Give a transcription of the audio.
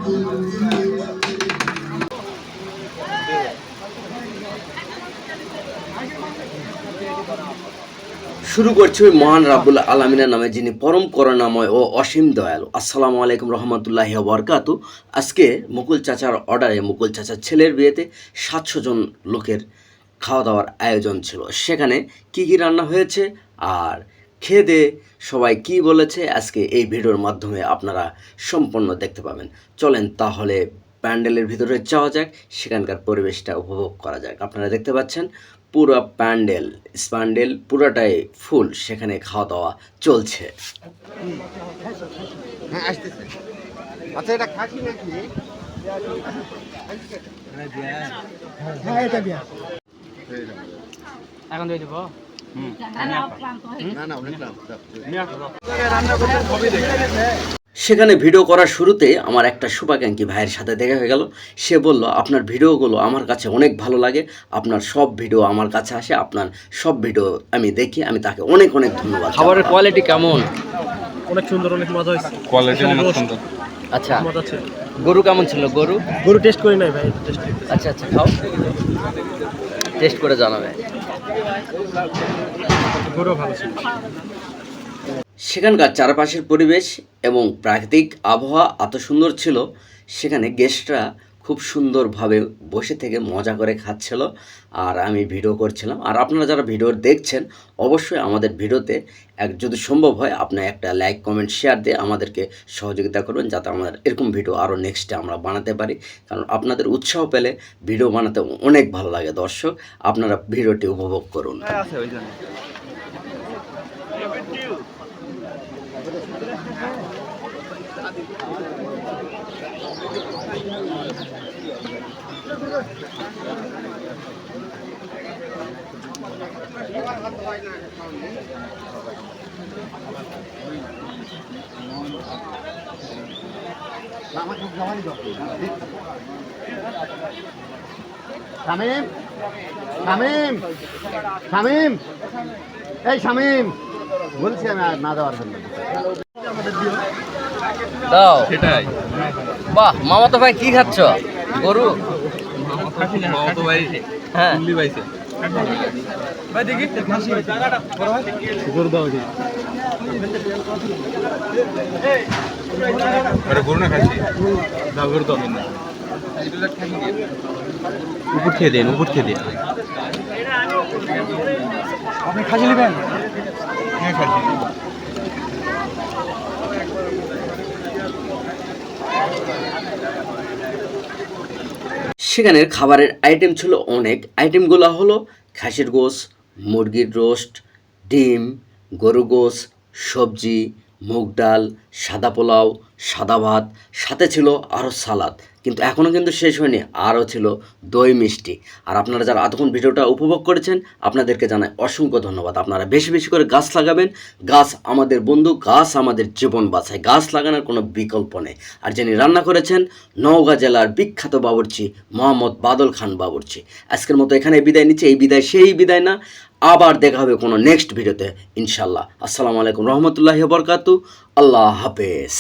শুরু করছি ওই মহান রাব্বুল আলামিনের নামে, যিনি পরম করুণাময় ও অসীম দয়ালু। আসসালামু আলাইকুম রহমতুল্লাহি ওয়া বারাকাতু। আজকে মুকুল চাচার অর্ডারে মুকুল চাচার ছেলের বিয়েতে 700 জন লোকের খাওয়া দাওয়ার আয়োজন ছিল। সেখানে কি কি রান্না হয়েছে আর খেয়ে দিয়ে সবাই কি বলেছে আজকে এই ভিডিওর মাধ্যমে আপনারা সম্পূর্ণ দেখতে পাবেন। চলেন তাহলে প্যান্ডেলের ভিতরে যাওয়া যাক, সেখানকার পরিবেশটা উপভোগ করা যাক। আপনারা দেখতে পাচ্ছেন পুরো প্যান্ডেল পুরোটাই ফুল, সেখানে খাওয়া দাওয়া চলছে। আচ্ছা, এটা খাসি নাকি? এখন দিয়ে দিব। সেখানে ভিডিও করার শুরুতে আমার একটা শুভাকাঙ্ক্ষী ভাইয়ের সাথে দেখা হয়ে গেল। সে বলল, আপনার ভিডিওগুলো আমার কাছে অনেক ভালো লাগে, আপনার সব ভিডিও আমার কাছে আসে, আপনার সব ভিডিও আমি দেখি। আমি তাকে অনেক অনেক ধন্যবাদ। খাবারের কোয়ালিটি কেমন? অনেক সুন্দর, অনেক মজা হয়েছে। কোয়ালিটি অনেক সুন্দর। আচ্ছা, মজা ছিল। গরু কেমন ছিল? গরু টেস্ট করি নাই ভাই, টেস্ট। আচ্ছা, খাও, টেস্ট করে জানাবে। গরু ভালো ছিল। সেখানকার চারপাশের পরিবেশ এবং প্রাকৃতিক আবহাওয়া এত সুন্দর ছিল, সেখানে গেস্টরা খুব সুন্দরভাবে বসে থেকে মজা করে খাচ্ছিল আর আমি ভিডিও করছিলাম। আর আপনারা যারা ভিডিও দেখছেন, অবশ্যই আমাদের ভিডিওতে যদি সম্ভব হয় আপনি একটা লাইক, কমেন্ট, শেয়ার দিয়ে আমাদেরকে সহযোগিতা করবেন, যাতে আমাদের এরকম ভিডিও আরও নেক্সটে আমরা বানাতে পারি। কারণ আপনাদের উৎসাহ পেলে ভিডিও বানাতে অনেক ভালো লাগে। দর্শক, আপনারা ভিডিওটি উপভোগ করুন। শামিম, শামিম, শামিম, এই শামিম, বলছি আমি আর না দেওয়ার জন্য। দাও। সেটাই। বাহ, মামাতো ভাই কি খাচ্ছ? গরু? মামাতো ভাই হ্যাঁ, চুল্লি পাইছে। ভাই দেখি গরু দাও দেখি। আরে গরু না খাসি? দাও গরু দাও। উপর খেয়ে দেন, উপর খেয়ে দেন। আপনি খাসি নেবেন? হ্যাঁ, খাসি। সেখানের খাবারের আইটেম ছিল অনেক। আইটেমগুলো হলো খাসির গোশ, মুরগির রোস্ট, ডিম, গরু গোশ, সবজি, মুগ ডাল, সাদা পোলাও, সাদা ভাত, সাথে ছিল আরও সালাদ। কিন্তু এখনও কিন্তু শেষ হয়নি, আরও ছিল দই মিষ্টি। আর আপনারা যারা এতক্ষণ ভিডিওটা উপভোগ করেছেন, আপনাদেরকে জানাই অসংখ্য ধন্যবাদ। আপনারা বেশি বেশি করে গাছ লাগাবেন। গাছ আমাদের বন্ধু, গাছ আমাদের জীবন বাঁচায়। গাছ লাগানোর কোনো বিকল্প নেই। আর যিনি রান্না করেছেন, নওগাঁ জেলার বিখ্যাত বাবুর্চি মোহাম্মদ বাদল খান বাবুর্চি। আজকের মতো এখানে বিদায় নিচ্ছে। এই বিদায় সেই বিদায় না, আবার দেখা হবে কোনো নেক্সট ভিডিওতে ইনশাল্লাহ। আসসালামু আলাইকুম রহমতুল্লাহি ওয়া বারাকাতুহু। আল্লাহ হাফেজ।